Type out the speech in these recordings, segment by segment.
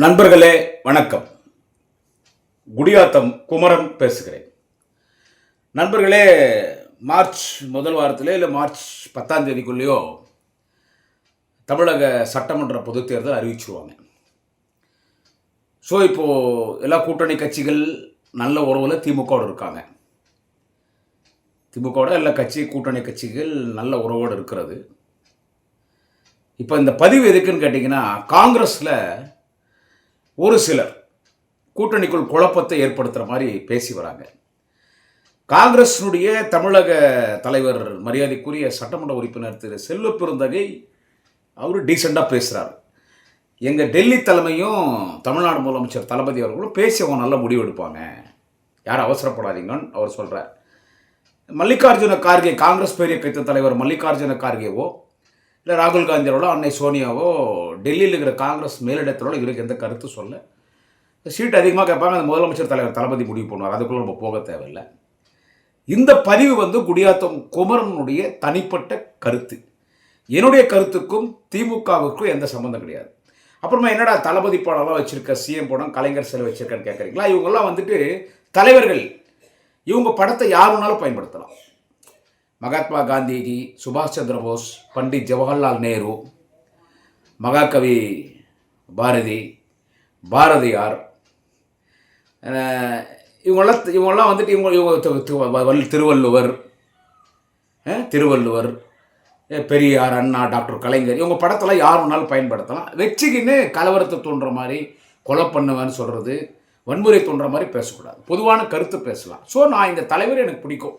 நண்பர்களே வணக்கம். குடியாத்தம் குமரன் பேசுகிறேன். நண்பர்களே, மார்ச் முதல் வாரத்திலே இல்லை மார்ச் 10ஆம் தேதிக்குள்ளேயோ தமிழக சட்டமன்ற பொதுத் தேர்தல் அறிவிச்சுருவாங்க. ஸோ இப்போது எல்லா கூட்டணி கட்சிகள் நல்ல உறவில் திமுகவோடு இருக்காங்க. திமுகவோட எல்லா கூட்டணி கட்சிகள் நல்ல உறவோடு இருக்கிறது. இப்போ இந்த பதிவு எதுக்குன்னு கேட்டிங்கன்னா, காங்கிரஸில் ஒரு சிலர் கூட்டணிக்குள் குழப்பத்தை ஏற்படுத்துகிற மாதிரி பேசி வராங்க. காங்கிரஸினுடைய தமிழக தலைவர் மரியாதைக்குரிய சட்டமன்ற உறுப்பினர் திரு செல்வ பெருந்தகை அவர் டீசெண்டாக பேசுகிறார். எங்கள் டெல்லி தலைமையும் தமிழ்நாடு முதலமைச்சர் தளபதி அவர்களும் பேசி அவங்க நல்ல முடிவு எடுப்பாங்க, யாரும் அவசரப்படாதீங்கன்னு அவர் சொல்கிறார். மல்லிகார்ஜுன கார்கே, காங்கிரஸ் பெரிய கட்சி தலைவர் மல்லிகார்ஜுன கார்கேவோ இல்லை ராகுல் காந்தியோட அன்னை சோனியாவோ டெல்லியில் இருக்கிற காங்கிரஸ் மேலிடத்தோட இவருக்கு எந்த கருத்து சொல்ல. சீட் அதிகமாக கேட்பாங்க, அந்த முதலமைச்சர் தலைவர் தளபதி முடிவு பண்ணுவார். அதுக்குள்ளே நம்ம போக தேவையில்லை. இந்த பதிவு குடியாத்தம் குமரனுடைய தனிப்பட்ட கருத்து. என்னுடைய கருத்துக்கும் திமுகவுக்கும் எந்த சம்மந்தம் கிடையாது. அப்புறமா என்னடா தளபதி படம்லாம் வச்சுருக்க, சிஎம் படம், கலைஞர் சிலை வச்சுருக்கேன்னு கேட்குறீங்களா? இவங்கெல்லாம் தலைவர்கள். இவங்க படத்தை யார் வேணாலும் பயன்படுத்தலாம். மகாத்மா காந்திஜி, சுபாஷ் சந்திர போஸ், பண்டிட் ஜவஹர்லால் நேரு, மகாகவி பாரதி, பாரதியார், இவங்கெல்லாம் திருவள்ளுவர், பெரியார், அண்ணா, டாக்டர் கலைஞர், இவங்க படத்தெல்லாம் யார் வேணாலும் பயன்படுத்தலாம். வச்சுக்கின்னு கலவரத்தை தோன்ற மாதிரி, கொலை பண்ணுவேன்னு சொல்கிறது, வன்முறை தோன்ற மாதிரி பேசக்கூடாது. பொதுவான கருத்து பேசலாம். ஸோ நான் இந்த தலைவர் எனக்கு பிடிக்கும்.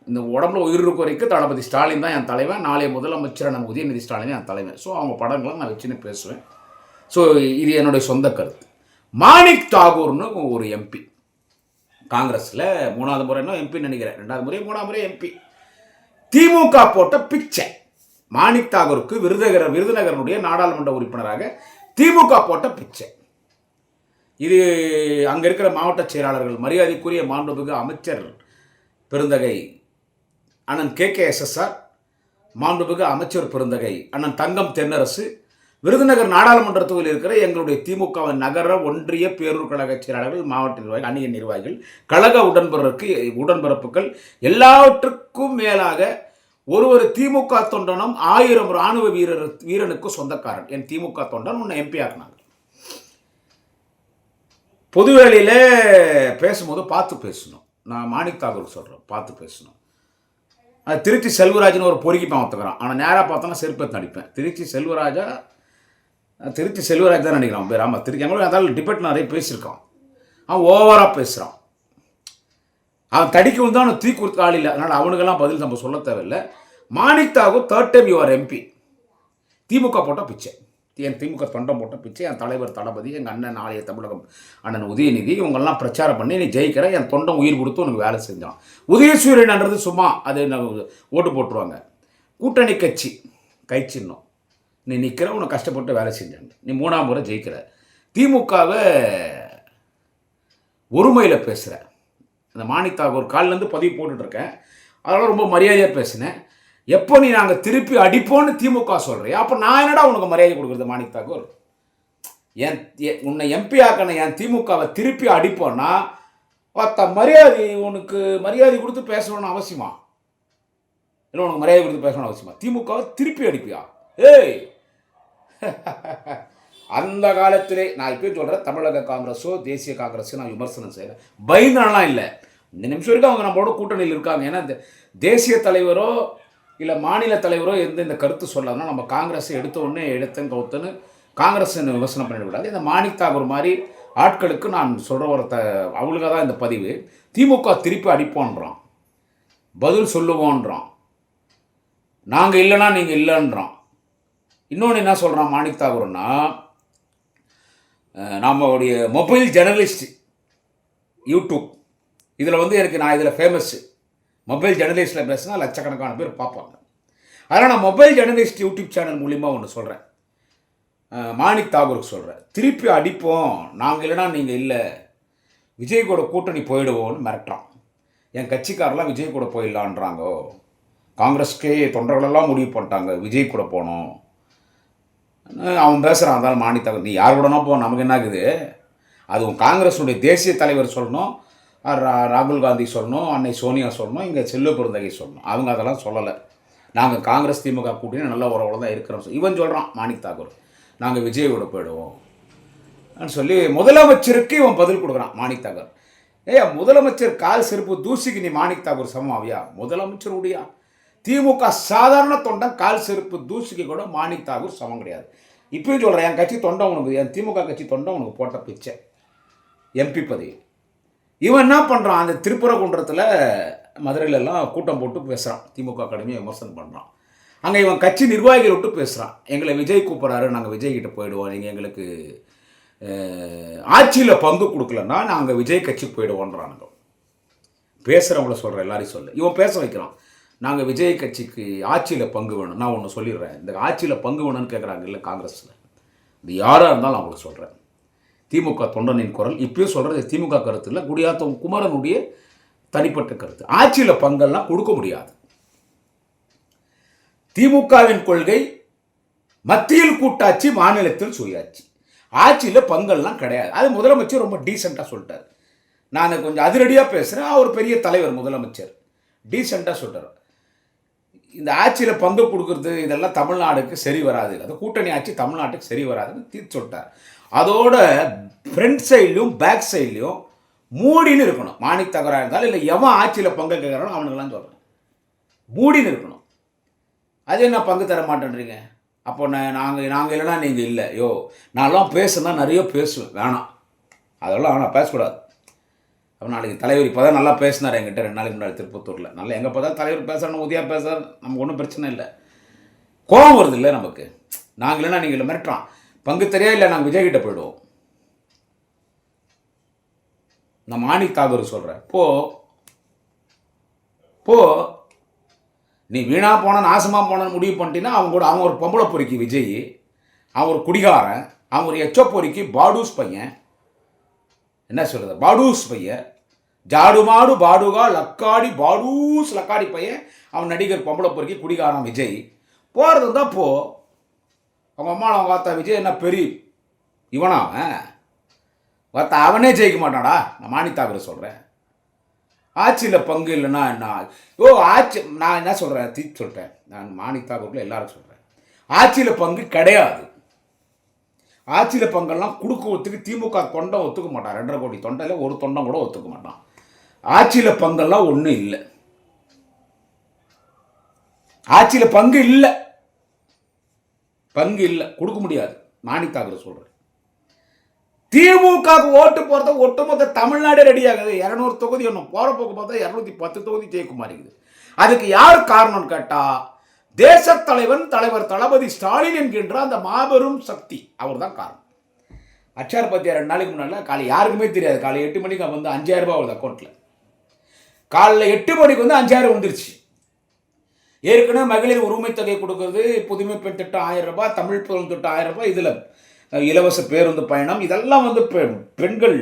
இந்த உடம்புல உயிர் இருக்க வரைக்கும் தளபதி ஸ்டாலின் தான் என் தலைவன். நாளைய முதலமைச்சர் நம்ம உதயநிதி ஸ்டாலின் தான் என் தலைவன். ஸோ அவங்க படங்களை நான் வச்சுன்னு பேசுவேன். ஸோ இது என்னுடைய சொந்த கருத்து. மாணிக் தாகூர்னு ஒரு எம்பி, காங்கிரஸில் 3வது முறை எம்பின்னு நினைக்கிறேன், 2வது முறை 3ஆம் முறை எம்பி. திமுக போட்ட பிச்சை. மாணிக் தாகூருக்கு விருதுநகரனுடைய நாடாளுமன்ற உறுப்பினராக திமுக போட்ட பிச்சை. இது அங்கே இருக்கிற மாவட்ட செயலாளர்கள், மரியாதைக்குரிய மாண்புமிகு அமைச்சர் பெருந்தகை அண்ணன் KKSSR, மாண்புமிகு அமைச்சர் பெருந்தகை அண்ணன் தங்கம் தென்னரசு, விருதுநகர் நாடாளுமன்ற தொகுதியில் இருக்கிற எங்களுடைய திமுக நகர ஒன்றிய பேரூர் கழக செயலாளர்கள், மாவட்ட நிர்வாகிகள், அணிய நிர்வாகிகள், கழக உடன்பிறப்புகள், எல்லாவற்றுக்கும் மேலாக ஒரு திமுக தொண்டனும் 1000 இராணுவ வீரனுக்கு சொந்தக்காரன் என் திமுக தொண்டன் உன்னை எம்பி ஆக்கினாங்க. பொதுவேளையில் பேசும்போது பார்த்து பேசணும். நான் மாணிக் தாகூர் சொல்கிறேன், பார்த்து பேசணும். அது திருச்சி செல்வராஜ்னு ஒரு பொறுக்கிப்பான் ஒத்துக்கிறான். ஆனால் நேராக பார்த்தோன்னா செருப்பத்தை நடிப்பேன். திருச்சி செல்வராஜ் தான் நினைக்கிறான் பேர். ஆமாம், திருச்சி எங்களோட அதால் டிபேட் நிறைய பேசியிருக்கான். அவன் ஓவராக பேசுகிறான். அவன் தடிக்க வந்து அவனை தீ கொடுத்த ஆள் இல்லை. அதனால் அவனுக்கெல்லாம் பதில் நம்ம சொல்ல தேவையில்லை. Manick Tagore 3rd time your MP. DMK போட்ட பிச்சை, என் திமுக தொண்டம் போட்ட பிச்சை. என் தலைவர் தளபதி, எங்கள் அண்ணன் நாளைய தமிழகம் அண்ணன் உதயநிதி, இவங்கெல்லாம் பிரச்சாரம் பண்ணி நீ ஜெயிக்கிற, என் தொண்டம் உயிர் கொடுத்து உனக்கு வேலை செஞ்சான். உதயசூரியன்ன்றது சும்மா அது ஓட்டு போட்டுருவாங்க. கூட்டணி கட்சி கை சின்னம், நீ நிற்கிற, உனக்கு கஷ்டப்பட்டு வேலை செஞ்சாங்க, நீ 3ஆம் முறை ஜெயிக்கிற. திமுகவை ஒருமையில் பேசுகிற இந்த மாணிக் தாகூர் காலிலேருந்து பதிவு போட்டுட்ருக்கேன். அதனால் ரொம்ப மரியாதையாக பேசினேன். எப்போ நீ நாங்கள் திருப்பி அடிப்போன்னு திமுக சொல்கிறியா, அப்போ நான் என்னடா உனக்கு மரியாதை கொடுக்குறது? மாணிக் தாகூர், உன்னை எம்பி ஆக்கணும், என் திமுகவை திருப்பி அடிப்போன்னா மரியாதை, உனக்கு மரியாதை கொடுத்து பேசணும்னு அவசியமா இல்லை? உனக்கு மரியாதை கொடுத்து பேசணும்னு அவசியமா? திமுகவை திருப்பி அடிப்பியா? ஏய், அந்த காலத்திலே நான் இப்போ சொல்கிறேன், தமிழக காங்கிரஸோ தேசிய காங்கிரஸோ நான் விமர்சனம் செய்கிறேன், பயந்தாலாம் இல்லை. இந்த நிமிஷம் வரைக்கும் அவங்க நம்மளோட கூட்டணியில் இருக்காங்க. ஏன்னா இந்த தேசிய தலைவரோ இல்லை மாநில தலைவரோ இந்த கருத்து சொல்லாதுன்னா நம்ம காங்கிரஸை எடுத்த உடனே கவுத்துன்னு காங்கிரஸ் விமர்சனம் பண்ணிடக்கூடாது. இந்த மாணிக் தாகூர் மாதிரி ஆட்களுக்கு நான் சொல்கிற அவங்களுக்காக தான் இந்த பதிவு. திமுக திருப்பி அடிப்போன்றான், பதில் சொல்லுவோன்றான், நாங்கள் இல்லைன்னா நீங்கள் இல்லைன்றான். இன்னொன்று என்ன சொல்கிறான் மாணிக் தாகூர்னா, நம்மளுடைய மொபைல் ஜேர்னலிஸ்ட் யூடியூப் இதில் எனக்கு நான் இதில் ஃபேமஸ்ஸு. மொபைல் ஜேர்னலிஸ்ட்டில் பேசினா லட்சக்கணக்கான பேர் பார்ப்பாங்க. அதனால் நான் மொபைல் ஜேர்னலிஸ்ட் யூடியூப் சேனல் மூலிமா ஒன்று சொல்கிறேன், மாணிக் தாகூருக்கு சொல்கிறேன், திருப்பி அடிப்போம், நாங்கள் இல்லைனா நீங்கள் இல்லை, விஜய் கூட கூட்டணி போயிடுவோன்னு மிரட்டுறான். என் கட்சிக்காரெல்லாம் விஜய் கூட போயிடலான்றாங்கோ, காங்கிரஸ்க்கே தொண்டர்களெல்லாம் முடிவு பண்ணிட்டாங்க விஜய் கூட போனோம், அவன் பேசுகிறான். இருந்தாலும் மாணித்தகர் நீ யார் கூடனா போ, நமக்கு என்ன இருக்குது? அதுவும் காங்கிரஸுடைய தேசிய தலைவர் சொல்லணும், ராகுல் காந்தி சொல்லணும், அன்னை சோனியா சொல்லணும், இங்கே செல்வ பெருந்தகை சொல்லணும். அவங்க அதெல்லாம் சொல்லலை. நாங்கள் காங்கிரஸ் திமுக கூட்டணி நல்ல உறவோட தான் இருக்கிறோம். இவன் சொல்கிறான் மாணிக் தாக்கூர், நாங்கள் விஜயோட போயிடுவோம் சொல்லி முதலமைச்சருக்கு இவன் பதில் கொடுக்குறான் மாணிக் தாக்கூர். முதலமைச்சர் கால் செருப்பு தூசிக்கு நீ மாணிக் தாக்கூர் சமமாவியா? முதலமைச்சருடைய திமுக சாதாரண தொண்டன் கால் செருப்பு தூசிக்கு கூட மாணிக் தாக்கூர் சமம் கிடையாது. இப்பயும் சொல்கிறேன், என் கட்சி தொண்டை உனக்கு, என் திமுக கட்சி தொண்டை உனக்கு போட்ட பிச்சை எம்பி பதவி. இவன் என்ன பண்ணுறான், அந்த திருப்பரங்குன்றத்தில் மதுரையிலலாம் கூட்டம் போட்டு பேசுகிறான், திமுக கடுமையாக விமர்சனம் பண்ணுறான். அங்கே இவன் கட்சி நிர்வாகிகள் விட்டு பேசுகிறான், எங்களை விஜய் கூப்பிட்றாரு, நாங்கள் விஜய் கிட்ட போயிடுவோம், நீங்கள் எங்களுக்கு ஆட்சியில் பங்கு கொடுக்கலன்னா நாங்கள் விஜய் கட்சிக்கு போயிடுவோன்றானுங்க. பேசுகிறவங்கள சொல்கிறேன், எல்லாரையும் சொல்ல. இவன் பேச வைக்கிறான், நாங்கள் விஜய் கட்சிக்கு ஆட்சியில் பங்கு வேணும். நான் ஒன்று சொல்லிடுறேன், இந்த ஆட்சியில் பங்கு வேணும்னு கேட்குறாங்க இல்லை காங்கிரஸில், இது யாராக இருந்தாலும் அவங்களுக்கு சொல்கிறேன். திமுக தொண்டனின் குரல் இப்பயும் சொல்கிறது, திமுக கருத்து இல்லை, குடியாத்தம் குமரனுடைய தனிப்பட்ட கருத்து. ஆட்சியில் பங்கெல்லாம் கொடுக்க முடியாது. திமுகவின் கொள்கை மத்தியில் கூட்டாட்சி, மாநிலத்தில் சுயாட்சி. ஆட்சியில் பங்கெல்லாம் கிடையாது. அது முதலமைச்சர் ரொம்ப டீசெண்டாக சொல்லிட்டார். நான் கொஞ்சம் அதிரடியாக பேசுகிறேன், அவர் பெரிய தலைவர் முதலமைச்சர், டீசெண்டாக சொல்கிறார். இந்த ஆட்சியில் பங்கு கொடுக்குறது இதெல்லாம் தமிழ்நாடுக்கு சரி வராது, அது கூட்டணி ஆட்சி தமிழ்நாட்டுக்கு சரி வராதுன்னு தீர்த்து சொல்லிட்டார். அதோட ஃப்ரண்ட் சைட்லையும் பேக் சைட்லையும் மூடின்னு இருக்கணும். மாணிக் தாக்கூராக இருந்தாலும் இல்லை, எவன் ஆட்சியில் பங்கு கேட்குறானோ அவனுக்கெல்லாம் சொல்கிறேன், மூடின்னு இருக்கணும். அது என்ன பங்கு தர மாட்டேன்றீங்க? அப்போ நாங்கள் இல்லைனா நீங்கள் இல்லை. நான்லாம் பேசுனா நிறைய பேசுவேன், வேணாம், அதெல்லாம் வேணாம், பேசக்கூடாது. அப்போ நாளைக்கு தலைவர் இப்போ தான் நல்லா பேசினார் என்கிட்ட 2 நாளைக்கு முன்னாடி திருப்பத்தூரில். நல்லா எங்கே பார்த்தா தலைவர் பேசுகிறோம், உதயா பேசுகிறார், நமக்கு ஒன்றும் பிரச்சனை இல்லை. கோபம் வருது இல்லை நமக்கு, நாங்கள் இல்லைனா நீங்கள் இல்லை மிரட்டுறான். பங்கு தெரியா இல்லை, நாங்கள் விஜய்கிட்ட போயிடுவோம். நான் மாணிக் தாக்கூர் சொல்கிறேன், போ நீ வீணாக போன நாசமாக போனன்னு முடிவு பண்ணிட்டீங்கன்னா அவன் ஒரு பொம்பளை பொறுக்கி விஜய், அவன் ஒரு குடிகாரன், அவன் ஒரு எச்ச பொறுக்கி பாடூஸ் பையன், என்ன சொல்கிறது பாடூஸ் பையன், ஜாடு மாடு பாடுகா லக்காடி பாடூஸ் லக்காடி பையன், அவன் நடிகர் பொம்பளை பொறுக்கி குடிகாரன் விஜய். போகிறது தான் போ. அவங்க அம்மா அவங்க பார்த்தா விஜய் என்ன பெரிய இவனா பார்த்தா அவனே ஜெயிக்க மாட்டான்டா. நான் மாணிக் தாக்கூர் சொல்கிறேன், ஆட்சியில் பங்கு இல்லைன்னா என்ன? ஆட்சி நான் என்ன சொல்கிறேன், சொல்லிட்டேன். நான் மாணிக் தாக்கூரில் எல்லாரும் சொல்கிறேன், ஆட்சியில் பங்கு கிடையாது. ஆட்சியில் பங்கெல்லாம் கொடுக்கறதுக்கு திமுக தொண்டை ஒத்துக்க மாட்டான். 2.5 கோடி தொண்டையில் ஒரு தொண்டம் கூட ஒத்துக்க மாட்டான். ஆட்சியில் பங்கெல்லாம் ஒன்றும் இல்லை, ஆட்சியில் பங்கு இல்லை, கொடுக்க முடியாது. மாணிக் தாக்கூர் சொல்கிறேன், திமுக ஓட்டு போகிறத ஒட்டுமொத்த தமிழ்நாடே ரெடி ஆகுது. 200 தொகுதி ஒன்று போகிற போக்கு பார்த்தா 210 தொகுதி ஜெயக்குமாரிக்குது. அதுக்கு யார் காரணம்னு கேட்டால் தேச தலைவர் தளபதி ஸ்டாலின் என்கின்ற அந்த மாபெரும் சக்தி, அவர் தான் காரணம். அச்சார் பத்தியா 2 நாளைக்கு முன்னாடி காலை யாருக்குமே தெரியாது, காலை 8 மணிக்கு வந்து 5000 ரூபாய் வருது அக்கௌண்ட்டில். காலைல 8 மணிக்கு வந்து 5000 வந்துருச்சு. ஏற்கனவே மகளிர் உரிமை தொகை கொடுக்கறது, புதுமை பெண் திட்டம் 1000 ரூபாய், தமிழ் புதல் திட்டம் 1000 ரூபாய், இதில் இலவச பேருந்து பயணம், இதெல்லாம் வந்து பெண்கள்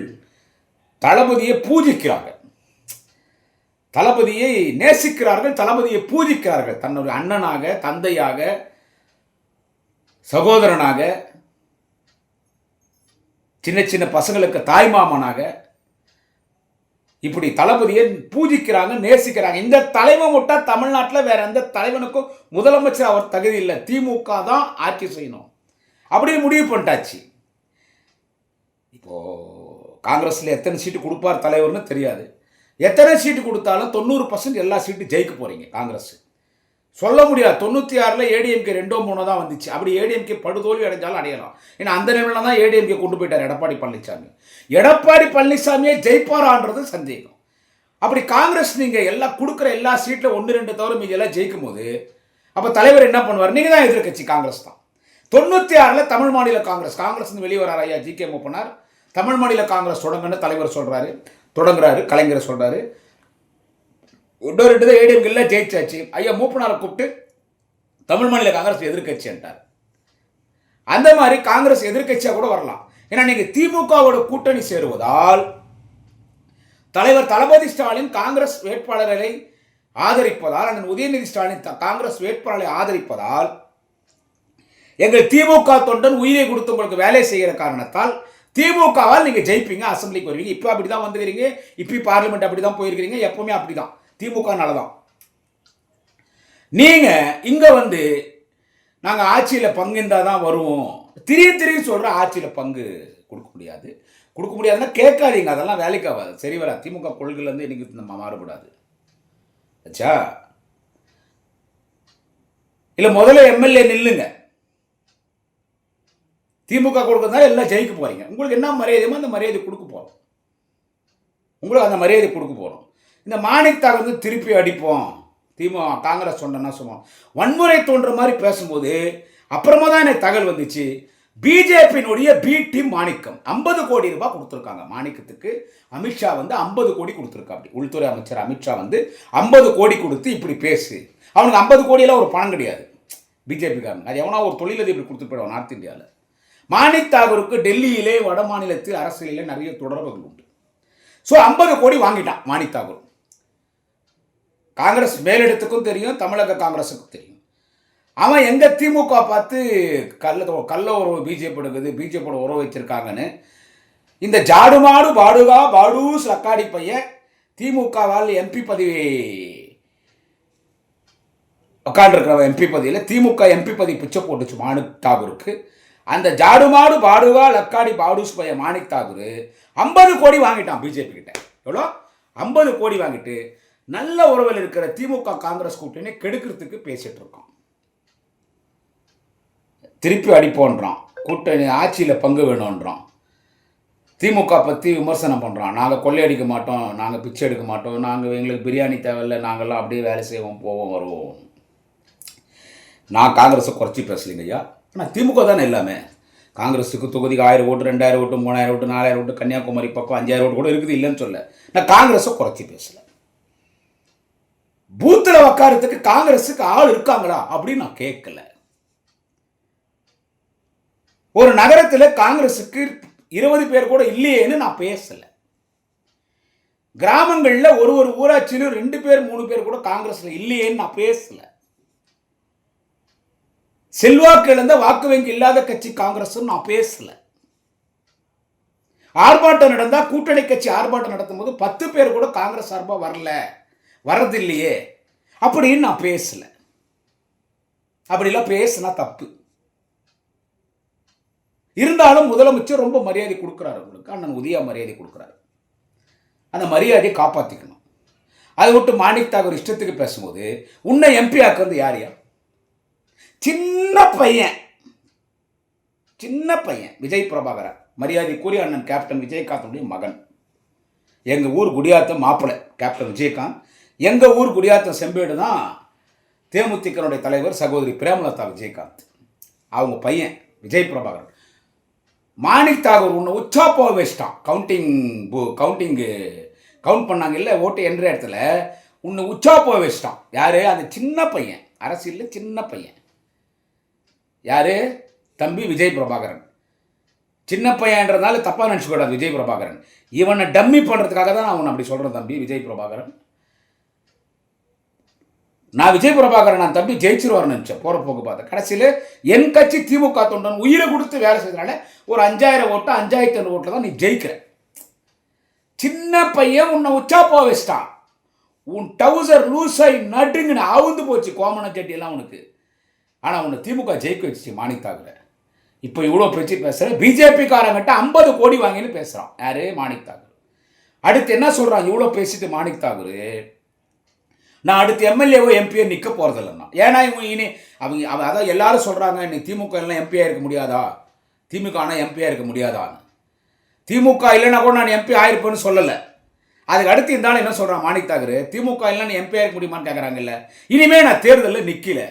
தளபதியை பூஜிக்கிறாங்க, தளபதியை நேசிக்கிறார்கள், தளபதியை பூஜிக்கிறார்கள். தன்னுடைய அண்ணனாக, தந்தையாக, சகோதரனாக, சின்ன சின்ன பசங்களுக்கு தாய்மாமனாக, இப்படி தளபதியை பூஜிக்கிறாங்க, நேசிக்கிறாங்க. இந்த தலைவன் விட்டா தமிழ்நாட்டில் வேற எந்த தலைவனுக்கும் முதலமைச்சர் அவர் தகுதி இல்லை, திமுக தான் ஆட்சி செய்யணும் அப்படி முடிவு பண்ணிட்டாச்சு. இப்போ காங்கிரஸில் எத்தனை சீட்டு கொடுப்பார் தலைவர்னு தெரியாது. எத்தனை சீட்டு கொடுத்தாலும் 90% எல்லா சீட்டு ஜெயிக்க போறீங்க. காங்கிரஸ் சொல்ல முடியாது. 96ல் ஏடிஎம்கே 2-3 தான் வந்துச்சு. அப்படி ஏடிஎம்கே படுதோல்வி அடைஞ்சாலும் அடையலாம். ஏன்னா அந்த நிலையில தான் ஏடிஎம்கே கொண்டு போயிட்டார் எடப்பாடி பழனிசாமி. எடப்பாடி பழனிசாமியே ஜெயிப்பாரான்றது சந்தேகம். அப்படி காங்கிரஸ் நீங்கள் எல்லாம் கொடுக்குற எல்லா சீட்டில் 1-2 தவிர மீதி எல்லாம் ஜெயிக்கும் போது அப்போ தலைவர் என்ன பண்ணுவார்? நீங்கள் தான் எதிர்கட்சி, காங்கிரஸ் தான். 96ல் தமிழ் மாநில காங்கிரஸ் வெளியே வரார் ஐயா ஜி கே மூப்பனார். தமிழ் மாநில காங்கிரஸ் தொடங்குன்னு தலைவர் தொடங்குறாரு, கலைஞர் சொல்கிறாரு. 1-2 ஏடிஎம்கெல்லாம் ஜெயிச்சாச்சு. ஐயா மூப்பனாரை கூப்பிட்டு தமிழ் மாநில காங்கிரஸ் எதிர்கட்சின்ட்டார். அந்த மாதிரி காங்கிரஸ் எதிர்கட்சியாக கூட வரலாம். ஏன்னா நீங்கள் திமுகவோட கூட்டணி சேருவதால் தலைவர் தளபதி ஸ்டாலின் காங்கிரஸ் வேட்பாளர்களை ஆதரிப்பதால், அண்ணன் உதயநிதி ஸ்டாலின் காங்கிரஸ் வேட்பாளரை ஆதரிப்பதால் எங்கள் திமுக தொண்டன் உயிரை கொடுத்து உங்களுக்கு வேலை செய்கிற காரணத்தால் திமுகவால் நீங்கள் ஜெயிப்பீங்க, அசம்பிளிக்கு வருவீங்க. இப்போ அப்படி தான் வந்துக்கிறீங்க, இப்போ பார்லிமெண்ட் அப்படி தான் போயிருக்கிறீங்க, எப்பவுமே அப்படி தான், திமுகனால தான். நீங்கள் இங்கே வந்து நாங்கள் ஆட்சியில் பங்கு இருந்தால் தான் வருவோம், திடீர் சொல்கிற ஆட்சியில் பங்கு கொடுக்க முடியாது. கொடுக்க முடியாதுன்னா கேட்காதீங்க, அதெல்லாம் வேலைக்கு ஆகாது, சரி வரா. திமுக கொள்கையிலேருந்து இன்னைக்கு நம்ம மாறுபடாது. ஆச்சா இல்லை, முதல்ல எம்எல்ஏ நில்லுங்க. திமுக கொடுக்கறதுனால எல்லாம் ஜெயிக்க போறீங்க. உங்களுக்கு என்ன மரியாதையோ அந்த மரியாதை கொடுக்க போகிறோம், உங்களுக்கு அந்த மரியாதை கொடுக்க போகிறோம். இந்த மாணிக் தாகூர் வந்து திருப்பி அடிப்போம், திமுக காங்கிரஸ் சொன்னா சொல்லுவோம், வன்முறை தோன்ற மாதிரி பேசும்போது அப்புறமா தான் எனக்கு தகவல் வந்துச்சு. பிஜேபியினுடைய பி டீம் மாணிக்கம் 50 கோடி ரூபாய் கொடுத்துருக்காங்க மாணிக்கத்துக்கு. அமித்ஷா வந்து 50 கோடி கொடுத்துருக்கா. அப்படி உள்துறை அமைச்சர் அமித்ஷா வந்து 50 கோடி கொடுத்து இப்படி பேசு. அவனுக்கு 50 கோடியெல்லாம் ஒரு பணம் கிடையாது பிஜேபிக்காரன். அது எவனா ஒரு தொழிலதிபர் கொடுத்து போயிடுவான் நார்த் இந்தியாவில். மாணிக் தாகூருக்கு டெல்லியிலே வட மாநிலத்தில் அரசியலில் நிறைய தொடர்புகள் உண்டு. ஸோ 50 கோடி வாங்கிட்டான் மாணிக் தாகூர். காங்கிரஸ் மேலிடத்துக்கும் தெரியும், தமிழக காங்கிரஸுக்கும் தெரியும். அவன் எங்க திமுக பார்த்து கள்ள உறவு பிஜேபி எடுக்குது, பிஜேபியோட உறவு வச்சிருக்காங்கன்னு இந்த ஜாடுமாடு பாடுகா பாடூஸ் லக்காடி பையன் திமுகவால் எம்பி பதவி உட்காண்டிருக்கிற எம்பி பதவியில் திமுக எம்பி பதவி பிச்சை போட்டுச்சு மாணிக் தாகூருக்கு. அந்த ஜாடுமாடு பாடுகா லக்காடி பாடூஸ் பையன் மாணிக் தாகூர் 50 கோடி வாங்கிட்டான் பிஜேபி கிட்ட. எவ்வளோ? 50 கோடி வாங்கிட்டு நல்ல உறவில் இருக்கிற திமுக காங்கிரஸ் கூட்டணி கெடுக்கிறதுக்கு பேசிட்டு இருக்கோம். திருப்பி அடிப்போன்றான், கூட்டணி ஆட்சியில் பங்கு வேணும்ன்றான், திமுக பற்றி விமர்சனம் பண்ணுறான். நாங்கள் கொள்ளையடிக்க மாட்டோம், நாங்கள் பிச்சை எடுக்க மாட்டோம், நாங்கள் எங்களுக்கு பிரியாணி தேவையில்லை, நாங்கள்லாம் அப்படியே வேலை செய்வோம், போவோம் வருவோம். நான் காங்கிரஸை குறைச்சி பேசலைங்க ஐயா, ஆனால் திமுக தானே எல்லாமே. காங்கிரஸுக்கு தொகுதிக்கு 1000 ஓட்டு, 2000 ஓட்டு, 3000 ஓட்டு, 4000 ஓட்டு, கன்னியாகுமரி பக்கம் 5000 ஓட்டு கூட இருக்குது, இல்லைன்னு சொல்ல. நான் காங்கிரஸை குறைச்சி பேசல. பூத்தில் உக்காரத்துக்கு காங்கிரஸுக்கு ஆள் இருக்காங்களா அப்படின்னு நான் கேட்கல. ஒரு நகரத்தில் காங்கிரஸுக்கு 20 பேர் கூட இல்லையேன்னு நான் பேசல. கிராமங்களில் ஒரு ஊராட்சியிலும் 2 பேர் 3 பேர் கூட காங்கிரஸ்ல இல்லையேன்னு நான் பேசல. செல்வாக்கு இழந்த வாக்கு வங்கி இல்லாத கட்சி காங்கிரஸ் நான் பேசல. ஆர்ப்பாட்டம் நடந்தா கூட்டணி கட்சி ஆர்ப்பாட்டம் நடத்தும் போது 10 பேர் கூட காங்கிரஸ் சார்பா வரதில்லையே அப்படின்னு நான் பேசல. அப்படிலாம் பேசினா தப்பு. இருந்தாலும் முதலமைச்சர் ரொம்ப மரியாதை கொடுக்கிறார் உங்களுக்கு, அண்ணன் உதயா மரியாதை கொடுக்கிறார். அந்த மரியாதையை காப்பாற்றிக்கணும். அதை விட்டு மாணிக் தாகூர் இஷ்டத்துக்கு பேசும்போது உன்னை எம்பி ஆக்குறது யாரையா? சின்ன பையன் விஜய் பிரபாகரன், மரியாதைக்குரிய அண்ணன் கேப்டன் விஜயகாந்தனுடைய மகன். எங்கள் ஊர் குடியாத்தம் மாப்பிள்ளை கேப்டன் விஜயகாந்த். எங்கள் ஊர் குடியாத்தம் செம்பேடு தான் தேமுதிகனுடைய தலைவர் சகோதரி பிரேமலதா விஜயகாந்த். அவங்க பையன் விஜய் பிரபாகரன். மாணிக் தாகூர் உன்னை உச்சா போக வச்சிட்டான். கவுண்ட் பண்ணாங்க இல்லை ஓட்டு என்ற இடத்துல உன்னை உச்சா போக வச்சிட்டான். யாரு? அந்த சின்ன பையன், அரசியலில் சின்ன பையன். யாரு? தம்பி விஜய் பிரபாகரன். சின்ன பையன்றதுனால தப்பாக நினச்சிக்கூடாது விஜய் பிரபாகரன். இவனை டம்மி பண்ணுறதுக்காக தான் நான் உன்னை அப்படி சொல்கிறேன் தம்பி விஜய் பிரபாகரன். நான் விஜய் பிரபாகரன் நான் தம்பி ஜெயிச்சிருவார்னு நினச்சேன், போகிற போக்கு பார்த்தேன். கடைசியில் என் கட்சி திமுக தொண்டன் உயிரை கொடுத்து வேலை செய்தனால ஒரு 5000 ஓட்டு 5500 ஓட்டில் தான் நீ ஜெயிக்கிற. சின்ன பையன் உன்னை உச்சா போக வச்சிட்டான். உன் டவுசர் லூஸாகி நடுங்குன்னு அவுந்து போச்சு கோமன சட்டியெல்லாம் உனக்கு. ஆனால் உன்னை திமுக ஜெயிக்க வச்சு மாணிக் தாகூர். இப்போ இவ்வளோ பேச்சு பேசுகிற பிஜேபிக்காரங்கிட்ட 50 கோடி வாங்கின்னு பேசுகிறான். யாரு? மாணிக் தாகூர். அடுத்து என்ன சொல்கிறான்? இவ்வளோ பேசிட்டு மாணிக் தாகூர் நான் அடுத்து எம்எல்ஏவோ எம்பியோ நிற்க போகிறதில்லன்னா. ஏன்னா இனி அவங்க அதான் எல்லாரும் சொல்கிறாங்க, இன்னைக்கு திமுக எல்லாம் எம்பியாக இருக்க முடியாதா, திமுக ஆனால் எம்பியாக இருக்க முடியாதான்னு. திமுக இல்லைன்னா கூட நான் எம்பி ஆயிருப்பேன்னு சொல்லலை. அதுக்கு அடுத்து இருந்தாலும் என்ன சொல்கிறான் மாணிக் தாகூர், திமுக இல்லைன்னு எம்பியாக இருக்க முடியுமான்னு கேட்குறாங்கல்ல. இனிமேல் நான் தேர்தலில் நிற்கல,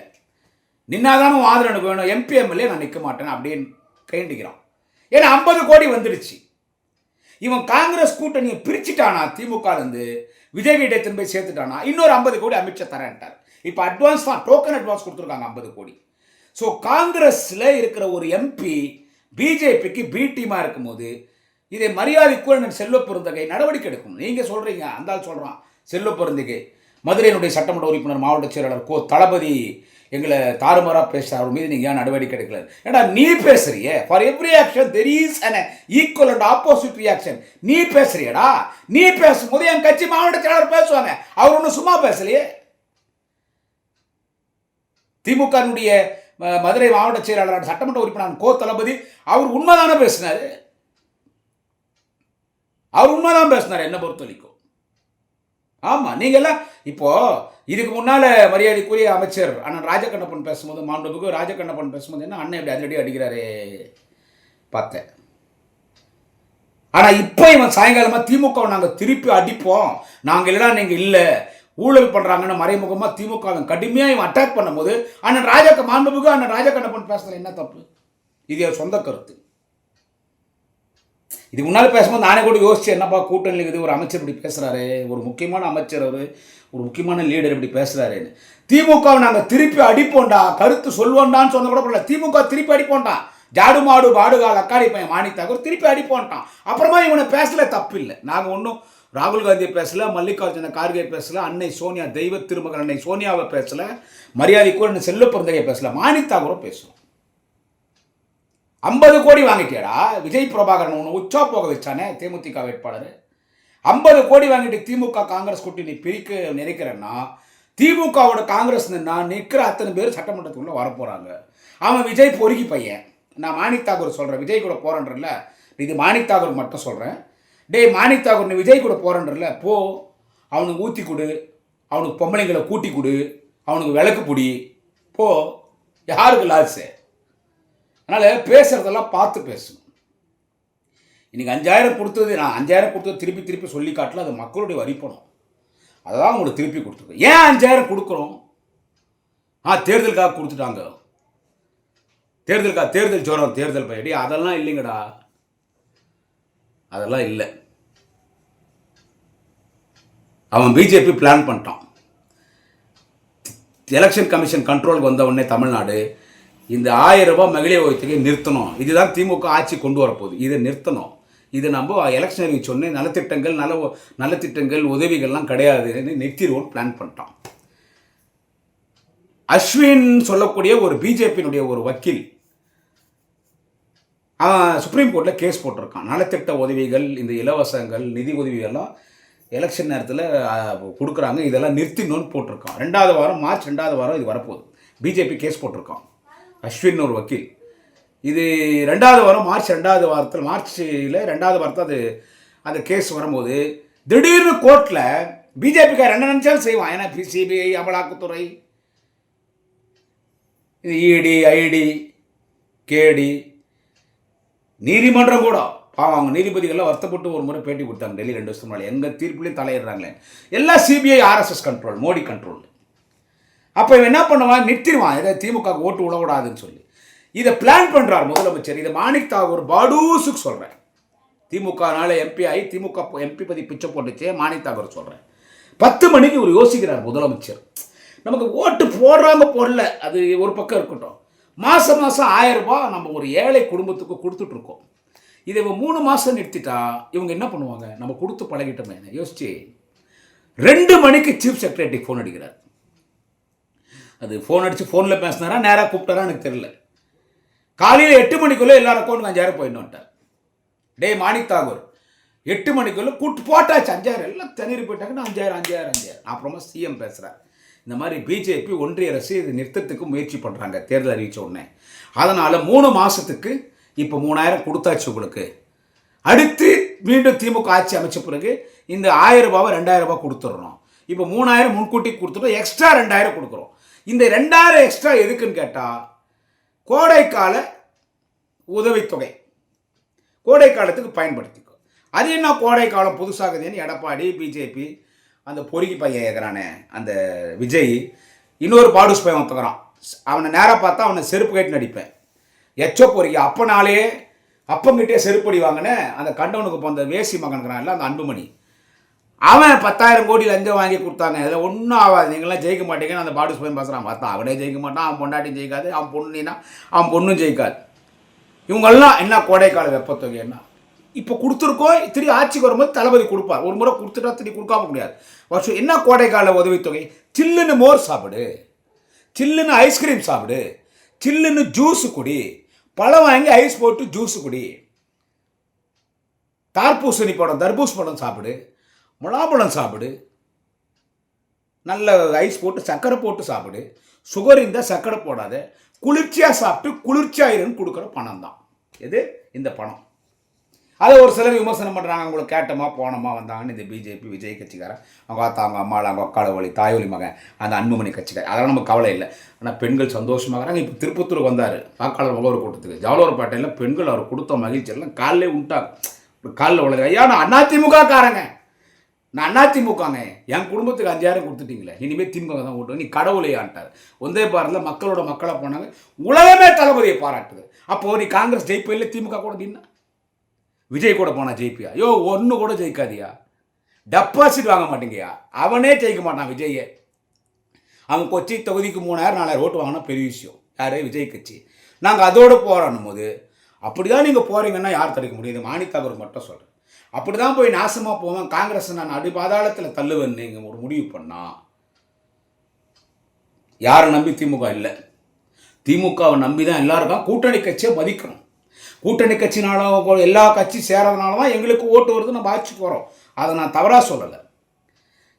நின்னாதானும் ஆதரவு எனக்கு வேணும், எம்பி எம்எல்ஏ நான் நிற்க மாட்டேன்னு அப்படின்னு கைண்டிக்கிறான். ஏன்னா 50 கோடி வந்துடுச்சு. இவன் காங்கிரஸ் கூட்டணியை பிரிச்சுட்டானா, திமுகலேருந்து விஜய்கிட்ட எடுத்துன்னு போய் சேர்த்துட்டானா, இன்னொரு 50 கோடி அமித்ஷா தரேன்ட்டார். இப்போ அட்வான்ஸ் தான், டோக்கன் அட்வான்ஸ் கொடுத்துருக்காங்க 50 கோடி. ஸோ காங்கிரஸில் இருக்கிற ஒரு எம்பி பிஜேபிக்கு பி டீமாக இருக்கும்போது இதை மரியாதைக்குரிய செல்வ பெருந்தகை நடவடிக்கை எடுக்கணும். நீங்கள் சொல்கிறீங்க, அந்த ஆள் சொல்கிறான் செல்வ பெருந்தகை மதுரையினுடைய சட்டமன்ற உறுப்பினர் மாவட்ட செயலாளர் கோ தளபதி எங்களை தாறுமாறாக பேசுகிற அவர் மீது நீங்கள் ஏன் நடவடிக்கை எடுக்கல? ஏன்னா நீ பேசுறியே, for every action there is an equal and opposite reaction. நீ பேசுறியடா, நீ பேசும்போது என் கட்சி மாவட்ட செயலாளர் பேசுவாங்க. அவர் ஒன்றும் சும்மா பேசலையே. திமுகனுடைய மதுரை மாவட்ட செயலாளர் சட்டமன்ற உறுப்பினர் கோ தளபதி அவர் உண்மைதானே பேசினாரு. அவர் உண்மைதான் பேசினார் என்ன பொறுத்த வரைக்கும். ஆமாம், நீங்கள்லாம் இப்போ இதுக்கு முன்னால் மரியாதைக்குரிய அமைச்சர் அண்ணன் ராஜகண்ணப்பன் பேசும்போது, மாண்புமிகு ராஜகண்ணப்பன் பேசும்போது என்ன அண்ணன் இப்படி அதிரடி அடிக்கிறாரே பார்த்தேன். ஆனால் இப்போ இவன் சாயங்காலமாக திமுகவை நாங்கள் திருப்பி அடிப்போம், நாங்கள் இல்லைனா நீங்கள் இல்லை, ஊழல் பண்ணுறாங்கன்னு மறைமுகமாக திமுகவை கடுமையாக இவன் அட்டாக் பண்ணும்போது அண்ணன் மாண்புமிகு அண்ணன் ராஜகண்ணப்பன் பேசுறதுல என்ன தப்பு? இது சொந்த கருத்து. இதுக்கு முன்னால் பேசும்போது நானே கூட யோசிச்சு, என்னப்பா கூட்டணி இருக்குது, ஒரு அமைச்சர் இப்படி பேசுகிறாரு, ஒரு முக்கியமான அமைச்சர், ஒரு முக்கியமான லீடர் இப்படி பேசுகிறாருன்னு. திமுகவை நாங்கள் திருப்பி அடிப்போண்டா, கருத்து சொல்வோண்டான்னு சொன்ன கூட பரவாயில்ல, திமுக திருப்பி அடிப்போண்டான். ஜாடு மாடு பாடுகால் அக்காடி பையன் மாணித்தாக்கூர் திருப்பி அடிப்போன்ட்டான். அப்புறமா இவனை பேசல, தப்பு இல்லை. நாங்கள் ஒன்றும் ராகுல் காந்தியை பேசல, மல்லிகார்ஜுன கார்கே பேசல, அன்னை சோனியா தெய்வ திருமகன் அன்னை சோனியாவை பேசல, மரியாதைக்குரிய செல்வ பிறந்தையை பேசல, மாணித்தாக்கூரை பேசுவோம். 50 கோடி வாங்கிட்டியாடா விஜய் பிரபாகரன் ஒன்று உச்சா போக வச்சானே தேமுதிக வேட்பாளர். 50 கோடி வாங்கிட்டு திமுக காங்கிரஸ் கூட்டணி பிரிக்க நினைக்கிறேன்னா, திமுகவோட காங்கிரஸ் நிற்கிற அத்தனை பேர் சட்டமன்றத்துக்குள்ள வரப்போறாங்க. அவன் விஜய் பொறுக்கி பையன். நான் மாணிக் தாக்கூர் சொல்கிறேன், விஜய் கூட போகிறேன்றல, இது மாணிக் தாக்கூர் மட்டும் சொல்கிறேன். டேய் மாணிக் தாக்கூர், நீ விஜய் கூட போகிறேன்றல, போ, அவனுக்கு ஊற்றி கொடு, அவனுக்கு பொம்பளைங்களை கூட்டி கொடு, அவனுக்கு விளக்கு பிடி, போ, யாருக்கு லாஸு? அதனால் பேசுகிறதெல்லாம் பார்த்து பேசணும். இன்றைக்கி 5000 கொடுத்தது, நான் 5000 கொடுத்தது திருப்பி திருப்பி சொல்லி காட்டல, அது மக்களுடைய வரிப்பணம். அதை தான் உங்களுக்கு திருப்பி கொடுத்துருக்கோம். ஏன் 5000 கொடுக்குறோம்? தேர்தலுக்காக கொடுத்துட்டாங்க, தேர்தல் ஜோரம், தேர்தல் பயடி, அதெல்லாம் இல்லைங்கடா, அதெல்லாம் இல்லை. அவன் பிஜேபி பிளான் பண்ணிட்டான். எலெக்ஷன் கமிஷன் கண்ட்ரோலுக்கு வந்த உடனே தமிழ்நாடு இந்த 1000 ரூபாய் மகளிர் உதவித்தொகை நிறுத்தணும். இதுதான் திமுக ஆட்சி கொண்டு வரப்போகுது, இதை நிறுத்தணும். இது நம்ம எலெக்ஷன் அறிவிச்சு சொன்னேன், நலத்திட்டங்கள் உதவிகள்லாம் கிடையாதுன்னு நிறுத்திடுவோன்னு பிளான் பண்ணிட்டான். அஸ்வின் சொல்லக்கூடிய ஒரு பிஜேபியினுடைய ஒரு வக்கீல் அவன் சுப்ரீம் கோர்ட்டில் கேஸ் போட்டிருக்கான். நலத்திட்ட உதவிகள், இந்த இலவசங்கள், நிதி உதவிகள்லாம் எலெக்ஷன் நேரத்தில் கொடுக்குறாங்க, இதெல்லாம் நிறுத்திடணும்னு போட்டிருக்கான். மார்ச் 2வது வாரம் இது வரப்போகுது. பிஜேபி கேஸ் போட்டிருக்கான், அஸ்வின் ஒரு வக்கீல். இது 2வது வாரம், மார்ச்சில் 2வது வாரத்தில் அது அந்த கேஸ் வரும்போது திடீர்னு கோர்ட்டில் பிஜேபிக்கார் என்ன நினச்சாலும் செய்வான். ஏன்னா சிபிஐ, அமலாக்கத்துறை, இது இடி, ஐடி, கேடி, நீதிமன்றம் கூட பாவம் அவங்க நீதிபதிகள்லாம் வருத்தப்பட்டு ஒரு முறை பேட்டி கொடுத்தாங்க டெல்லி 2 வருஷம் முன்னாடி. எங்கள் தீர்ப்புலேயும் தலையிடுறாங்களே, எல்லாம் CBI RSS control, Modi control. அப்போ இவன் என்ன பண்ணுவான், நிறுத்திடுவான், ஏதோ திமுக ஓட்டு உழவிடாதுன்னு சொல்லி. இதை பிளான் பண்ணுறார் முதலமைச்சர். இதை மாணிக் தாக்கூர் பாடூசுக்கு சொல்கிறேன். திமுகனால எம்பி ஆகி திமுக எம்பி பதி பிச்சை போட்டுச்சே மாணிக் தாக்கூர் சொல்கிறேன். 10 மணிக்கு ஒரு யோசிக்கிறார் முதலமைச்சர். நமக்கு ஓட்டு போடுறாங்க போடல, அது ஒரு பக்கம் இருக்கட்டும். மாதம் 1000 ரூபாய் நம்ம ஒரு ஏழை குடும்பத்துக்கு கொடுத்துட்ருக்கோம். இதை இவங்க 3 மாதம் நிறுத்திட்டா இவங்க என்ன பண்ணுவாங்க? நம்ம கொடுத்து பழகிட்டோமே. யோசிச்சு 2 மணிக்கு சீஃப் செக்ரட்டரிக்கு ஃபோன் அடிக்கிறார். அது ஃபோன் அடித்து ஃபோனில் பேசினாரா நேராக கூப்பிட்டாரா எனக்கு தெரியல. காலையில் 8 மணிக்குள்ளே எல்லாரும் அக்கௌண்ட்டுக்கு 5000 போயிடணுன்ட்டார். டே மாணிக் தாக்கூர், 8 மணிக்குள்ளே கூட்டு போட்டாச்சு 5000, எல்லாம் தண்ணீர் போயிட்டாங்கன்னா 5000. அப்புறமா சிஎம் பேசுகிறார், இந்த மாதிரி பிஜேபி ஒன்றிய அரசு இது நிறுத்தத்துக்கு முயற்சி பண்ணுறாங்க தேர்தல் அறிவித்த உடனே. அதனால் 3 மாதத்துக்கு இப்போ 3000 கொடுத்தாச்சு உங்களுக்கு. அடுத்து மீண்டும் திமுக ஆட்சி அமைச்ச பிறகு இந்த 1000 ரூபாவை 2000 ரூபாய் கொடுத்துட்றோம். இப்போ 3000 முன்கூட்டி கொடுத்துட்டோம், எக்ஸ்ட்ரா 2000 கொடுக்குறோம். இந்த 2000 எக்ஸ்ட்ரா எதுக்குன்னு கேட்டால் கோடைக்கால உதவித்தொகை, கோடை காலத்துக்கு பயன்படுத்திக்கும். அது என்ன கோடை காலம் புதுசாகுதுன்னு எடப்பாடி, பிஜேபி, அந்த பொறுக்கி பையன் ஏற்கிறானே அந்த விஜய், இன்னொரு பாடுஸ் பையன் ஒத்துக்கிறான். அவனை நேராக பார்த்தா அவனை செருப்பு கட்டி நடிப்பேன். எச்சோ பொறுக்கி அப்பனாலே அப்பங்கிட்டே செருப்படி வாங்கினேன் அந்த கண்டவனுக்கு போந்த வேசி மகனுக்கிறான் இல்லை அந்த அன்புமணி, அவன் 10,000 கோடி லஞ்சம் வாங்கி கொடுத்தாங்க. இதில் ஒன்றும் ஆகாது, நீங்களாம் ஜெயிக்க மாட்டீங்கன்னு அந்த பாடுஸ் பையன் பேசுகிறான். பார்த்தா அவனே ஜெயிக்க மாட்டான், அவன் பொண்டாட்டியும் ஜெயிக்காது, அவன் பொண்ணுனா அவன் பொண்ணும் ஜெயிக்காது. இவங்கெல்லாம் என்ன கோடைக்கால வெப்பத்தொகை என்ன இப்போ கொடுத்துருக்கோம். திரும்பி ஆட்சிக்கு வரும்போது தளபதி கொடுப்பார். ஒரு முறை கொடுத்துட்டா திரும்பி கொடுக்காம முடியாது. வருஷம் என்ன கோடைக்கால உதவித்தொகை? சில்லுன்னு மோர் சாப்பிடு, சில்லுன்னு ஐஸ்கிரீம் சாப்பிடு, சில்லுன்னு ஜூஸு குடி, பழம் வாங்கி ஐஸ் போட்டு ஜூஸு குடி, தார்பூசணி பழம் தர்பூஸ் பழம் சாப்பிடு, முலாப்பழம் சாப்பிடு, நல்ல ஐஸ் போட்டு சர்க்கரை போட்டு சாப்பிடு, சுகர் இருந்தால் சர்க்கரை போடாத, குளிர்ச்சியாக சாப்பிட்டு குளிர்ச்சியாக இருன்னு கொடுக்குற பணம் தான் எது இந்த பணம். அதை ஒரு சிலர் விமர்சனம் பண்ணுறாங்க, அவங்களுக்கு கேட்டமா போனோமா வந்தாங்கன்னு இந்த பிஜேபி விஜய் கட்சிக்காரன், அவங்க ஆத்தா அவங்க அம்மாவில் அவங்க அக்கால வழி தாய்வழி மகன் அந்த அன்புமணி கட்சிக்கார், அதெல்லாம் நமக்கு கவலை இல்லை. ஆனால் பெண்கள் சந்தோஷமாகறாங்க. இப்போ திருப்பத்தூர் வந்தார் வாக்காளர் முகவர் கூட்டத்துக்கு, ஜவலூர்பேட்டையில் பெண்கள் அவர் கொடுத்த மகிழ்ச்சியெல்லாம் காலிலே விட்டாங்க, காலில் உலக. ஐயா நான் அதிமுக காரங்க, நான் அதிமுகங்க, என் குடும்பத்துக்கு 5000 கொடுத்துட்டீங்களே, இனிமேல் திமுக தான் ஓட்டுவோம், நீ கடவுளையான்ட்டார். ஒந்தே பாரதில் மக்களோட மக்களாக போனாங்க, உலகமே தளபதியை பாராட்டுது. அப்போது நீ காங்கிரஸ் ஜெயிப்பில்லை, திமுக கூட நின்னா, விஜய் கூட போனா ஜெயிப்பியா? ஐயோ ஒன்று கூட ஜெயிக்காதியா, டெபாசிட் வாங்க மாட்டேங்கயா, அவனே ஜெயிக்க மாட்டான் விஜயை. அவன் கொச்சி தொகுதிக்கு 3000-4000 ஓட்டு வாங்கினா பெரிய விஷயம். யார்? விஜய் கட்சி. நாங்கள் அதோடு போராடும் போது அப்படிதான் நீங்கள் போகிறீங்கன்னா யார் தடுக்க முடியுது? மாணித்தாகூர் மட்டும் சொல்கிறேன், அப்படி தான் போய் நாசமாக போவேன், காங்கிரஸ் நான் அடிபாதாளத்தில் தள்ளுவேன் நீங்கள் ஒரு முடிவு பண்ணா. யாரை நம்பி திமுக இல்லை, திமுகவை நம்பி தான் எல்லாருக்கும். கூட்டணி கட்சியை மதிக்கணும், கூட்டணி கட்சினாலும் எல்லா கட்சி சேரதுனால தான் எங்களுக்கு ஓட்டு வருது, நம்ம ஆட்சிக்கு வரோம், அதை நான் தவறாக சொல்லலை.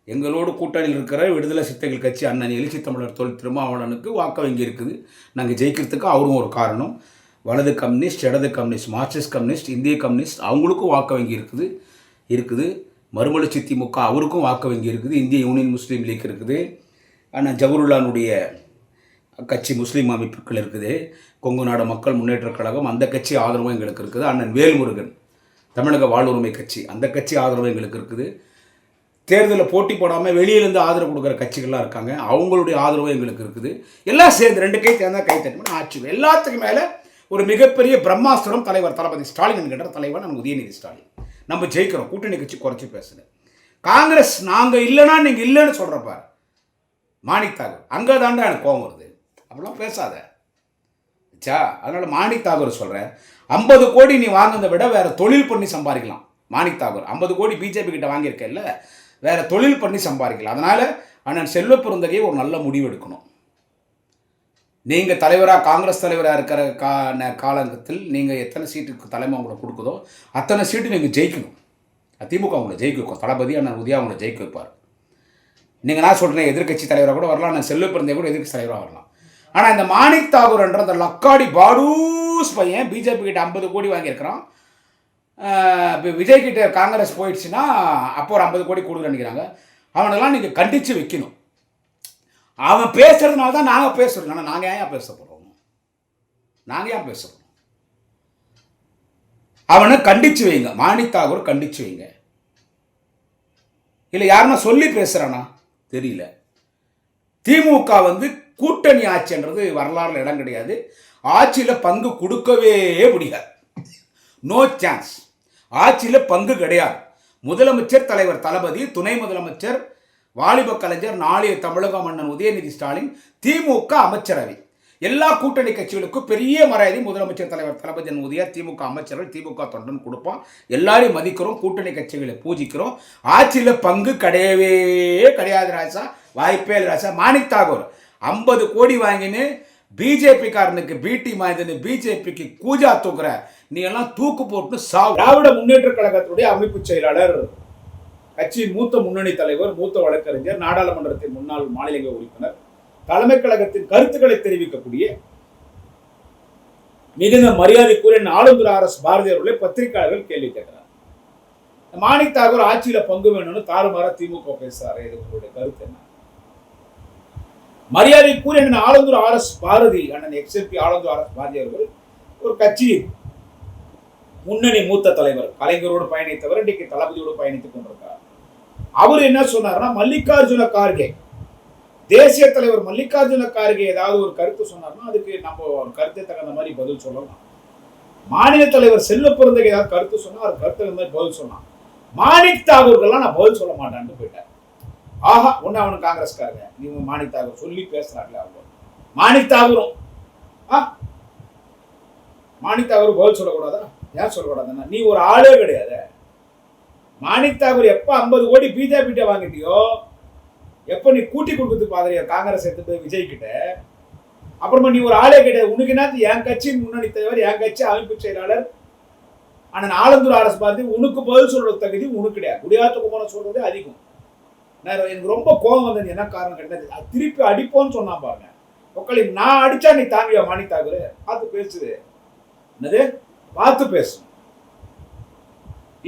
எங்களோடு கூட்டணியில் இருக்கிற விடுதலை சிறுத்தைகள் கட்சி அண்ணன் எழுச்சி தமிழர் தொல் திருமாவளவனுக்கு வாக்கு வங்கி இருக்குது, நாங்கள் ஜெயிக்கிறதுக்கு அவரும் ஒரு காரணம். வலது கம்யூனிஸ்ட், இடது கம்யூனிஸ்ட், மார்க்சிஸ்ட் கம்யூனிஸ்ட், இந்திய கம்யூனிஸ்ட் அவங்களுக்கும் வாக்கு வங்கி இருக்குது. மறுமலர்ச்சி திமுக அவருக்கும் வாக்கு வங்கி இருக்குது. இந்திய யூனியன் முஸ்லீம் லீக் இருக்குது, அண்ணன் ஜவஹர்லாலுடைய கட்சி முஸ்லீம் அமைப்புகள் இருக்குது, கொங்கு நாடு மக்கள் முன்னேற்றக் கழகம் அந்த கட்சி ஆதரவும் எங்களுக்கு இருக்குது, அண்ணன் வேல்முருகன் தமிழக வாழ்வுரிமை கட்சி அந்த கட்சி ஆதரவு எங்களுக்கு இருக்குது. தேர்தலில் போட்டி போடாமல் வெளியிலேருந்து ஆதரவு கொடுக்குற கட்சிகள்லாம் இருக்காங்க, அவங்களுடைய ஆதரவு எங்களுக்கு இருக்குது. எல்லாம் சேர்ந்து 2 கை தேர்ந்தால் கை தட்டணும் ஆட்சி. எல்லாத்துக்கும் மேலே ஒரு மிகப்பெரிய பிரம்மாஸ்திரம் தலைவர் தளபதி ஸ்டாலின் என்கின்ற தலைவர் நம்ம உதயநிதி ஸ்டாலின். நம்ம ஜெயிக்கிறோம், கூட்டணி கட்சி குறைச்சி பேசுகிறேன். காங்கிரஸ் நாங்கள் இல்லைன்னா நீங்கள் இல்லைன்னு சொல்கிறப்ப மாணித்தாகூர் அங்கே தாண்டா எனக்கு கோபம் வருது, அப்படிலாம் பேசாத சா. அதனால் மாணித்தாகூர் சொல்கிறேன், 50 கோடி நீ வாங்கினதை விட வேறு தொழில் பண்ணி சம்பாதிக்கலாம். மாணித்தாகூர் 50 கோடி பிஜேபி கிட்ட வாங்கியிருக்க இல்லை, வேறு தொழில் பண்ணி சம்பாதிக்கலாம். அதனால் அண்ணன் செல்வ பெருந்தகையை ஒரு நல்ல முடிவு எடுக்கணும். நீங்கள் தலைவராக காங்கிரஸ் தலைவராக இருக்கிற காலத்தில் நீங்கள் எத்தனை சீட்டுக்கு தலைமை உங்களை கொடுக்குதோ அத்தனை சீட்டு நீங்கள் ஜெயிக்கணும். திமுக உங்களை ஜெயிக்க வைக்கும், தளபதி அண்ணன் உதயா உங்களை ஜெயிக்க வைப்பார். நீங்கள் நான் சொல்கிறேன், எதிர்கட்சி தலைவராக கூட வரலாம், நான் செல்வ பிறந்தே கூட எதிர்கட்சி தலைவராக வரலாம். ஆனால் இந்த மாணித்தாகூர் என்ற அந்த லக்காடி பாடூஸ் பையன் பிஜேபி கிட்ட 50 கோடி வாங்கியிருக்கிறான். இப்போ விஜய் கிட்ட காங்கிரஸ் போயிடுச்சுன்னா அப்போ ஒரு 50 கோடி கொடுக்குறேன்னு நினைக்கிறாங்க. அவனெல்லாம் நீங்கள் கண்டித்து வைக்கணும். அவன் பேசுறதுனால தான் நாங்கள் பேசுகிறோம். ஆனால் நாங்கள் ஏன் பேச போகிறோம்? நாங்கள் ஏன் பேசுகிறோம்? அவனை கண்டித்து வைங்க, மாணித்தாகூர் கண்டித்து வைங்க. இல்லை யாருன்னா சொல்லி பேசுகிறானா தெரியல. திமுக கூட்டணி ஆட்சின்றது வரலாறுல இடம் கிடையாது. ஆட்சியில் பங்கு கொடுக்கவே முடியாது, நோ சான்ஸ். ஆட்சியில் பங்கு கிடையாது. முதலமைச்சர் தலைவர் தளபதி, துணை முதலமைச்சர் வாலிப கலைஞர், நாளைய தமிழக மன்னன் உதயநிதி ஸ்டாலின், திமுக அமைச்சரவை, எல்லா கூட்டணி கட்சிகளுக்கும் பெரிய மரியாதை முதலமைச்சர் தலைவர் தளபதி உதயா, திமுக அமைச்சர்கள், திமுக தொண்டன் கொடுப்போம். எல்லாரையும் மதிக்கிறோம், கூட்டணி கட்சிகளை பூஜிக்கிறோம். ஆட்சியில் பங்கு கிடையவே கிடையாது ராசா, வாய்ப்பே இல்லை ராசா. மாணித்தாகூர் 50 கோடி வாங்கின்னு பிஜேபிக்காரனுக்கு பிடி மாய்ந்தனு பிஜேபிக்கு கூஜா தூக்குற, நீ எல்லாம் தூக்கு போட்டு சாவு. திராவிட முன்னேற்ற கழகத்துடைய அமைப்பு செயலாளர், கட்சியின் மூத்த முன்னணி தலைவர், மூத்த வழக்கறிஞர், நாடாளுமன்றத்தின் முன்னாள் மாநில உறுப்பினர், தலைமை கழகத்தின் கருத்துக்களை தெரிவிக்கக்கூடிய மிகுந்த மரியாதைக்குரிய ஆளுநர் RS பாரதி அவர்களை பத்திரிகையாளர்கள் கேள்வி கேட்கிறார். மாணித்தாகூர் ஆட்சியில பங்கு வேணும்னு தாறுமாற திமுக பேசுறாரு, இது உங்களுடைய கருத்து என்ன? மரியாதைக்குரிய ஆளுநர் RS பாரதி, அண்ணன் எக்ஸ்எம்பி ஆளுநர் RS பாரதி அவர்கள் ஒரு கட்சியின் முன்னணி மூத்த தலைவர், கலைஞரோடு பயணித்தவர், இன்றைக்கு தளபதியோடு பயணித்துக் கொண்டிருக்கிறார். அவர் என்ன சொன்னார்னா, மல்லிகார்ஜுன கார்கே, தேசிய தலைவர் மல்லிகார்ஜுன கார்கே ஏதாவது ஒரு கருத்து சொன்னார்னா அதுக்கு நம்ம கருத்தை தகுந்த மாதிரி பதில் சொல்லலாம். மாநில தலைவர் செல்வ பெருந்தகை ஏதாவது கருத்து சொன்னா அது கருத்து தகுந்த மாதிரி பதில் சொல்லலாம். மாணித்தாகூர்கள்லாம் நான் பதில் சொல்ல மாட்டேன்னு போயிட்டேன். ஆஹா, ஒன்னு அவனு காங்கிரஸ்காரங்க, நீ மாணித்தாகூர் சொல்லி பேசுறாங்களே அவங்க. மாணித்தாகூரும் மாணித்தாகூர் பதில் சொல்லக்கூடாதா? ஏன் சொல்லக்கூடாதுன்னா நீ ஒரு ஆளே கிடையாது. மாணித்தாகூர் எப்ப 50 கோடி பிஜேபி வாங்கிட்டியோ எப்போ நீ கூட்டி கொடுக்குறது பாக்குறியா காங்கிரஸ் எடுத்து விஜய் கிட்ட? அப்புறமா நீ ஒரு ஆளே கிடையாது. உனக்கு என்ன என் கட்சியின் முன்னணி தலைவர், என் கட்சி அமைப்பு செயலாளர் அண்ணன் ஆலந்தூர் அரசு பார்த்து உனக்கு பதில் சொல்ற தகுதி உனக்கு கிடையாது. குடியாத்த குமாரம் சொல்றது அதிகம். நான் எனக்கு ரொம்ப கோபம் வந்தது. என்ன காரணம் கிடையாது, திருப்பி அடிப்போன்னு சொன்னா பாருங்க. மக்கள் நான் அடிச்சா நீ தாங்கியா மாணிக் தாக்கூர்? பார்த்து பேசுது என்னது, பார்த்து பேசணும்.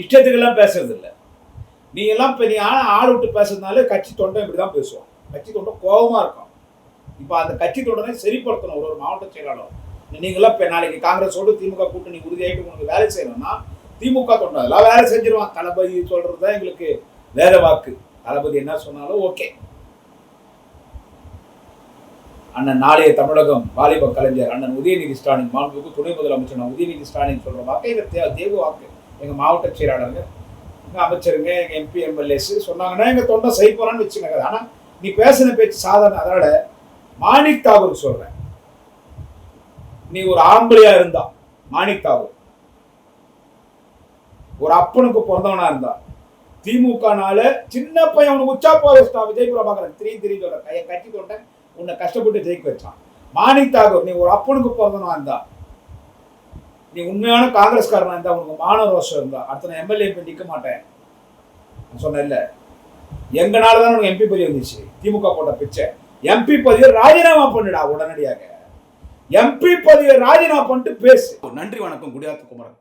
இஷ்டத்துக்கெல்லாம் பேசுறது இல்லை. நீ எல்லாம் இப்போ நீ ஆள் விட்டு பேசுறதுனால கட்சி தொண்டை இப்படிதான் பேசுவோம். கட்சி தொண்டை கோபமா இருக்கும். இப்போ அந்த கட்சி தொண்டனை சரிப்படுத்தணும். ஒரு மாவட்ட செயலாளர் நீங்களாம் இப்போ நாளைக்கு காங்கிரஸோடு திமுக கூட்டணி உறுதியாயிட்டு உங்களுக்கு வேலை செய்யணும்னா திமுக தொண்டை எல்லாம் வேலை செஞ்சிருவான். தளபதி சொல்றது தான் எங்களுக்கு வேற வாக்கு. தளபதி என்ன சொன்னாலும் ஓகே. அண்ணன் நாளைய தமிழகம் வாலிப கலைஞர் அண்ணன் உதயநிதி ஸ்டாலின், மாண்புக்கு துணை முதலமைச்சர் உதயநிதி ஸ்டாலின் சொல்ற வாக்கு எங்க தேர்வு வாக்கு. எங்க மாவட்ட செயலாளருங்க, எங்க அமைச்சருங்க, எங்க எம்பி எம்எல்ஏஸ் சொன்னாங்கன்னா எங்க தொண்டை செய்யப்போறான்னு வச்சுக்கோங்க. ஆனா நீ பேசின பேச்சு சாதாரண. அதனால மாணிக் தாக்கூர் சொல்றேன், நீ ஒரு ஆம்பளையா இருந்தா மாணிக் தாக்கூர் ஒரு அப்பனுக்கு பிறந்தவனா இருந்தா திமுகனால சின்ன பையன் உனக்கு உச்சா போஸ்டா விஜய் பிரபாகரன் திரி சொல்ற கையை கட்சி தொண்ட உன்னை கஷ்டப்பட்டு ஜெயிக்க வச்சான். மாணிக் தாக்கூர் நீ ஒரு அப்பனுக்கு பிறந்தவனா இருந்தா, நீ உண்மையான காங்கிரஸ்காரனா இருந்தா, உனக்கு மான ரோஷம் இருந்தா அடுத்த எம்எல்ஏ நிக்க மாட்டேன் சொன்ன இல்ல. எங்கனாலதான் உனக்கு எம்பி பதவி வந்துச்சு. திமுக போட்ட பிச்சை. எம்பி பதவியை ராஜினாமா பண்ணுடா உடனடியாக. எம்பி பதவியை ராஜினாமா பண்ணிட்டு பேசு. நன்றி, வணக்கம். குடியாத்த குமரன்.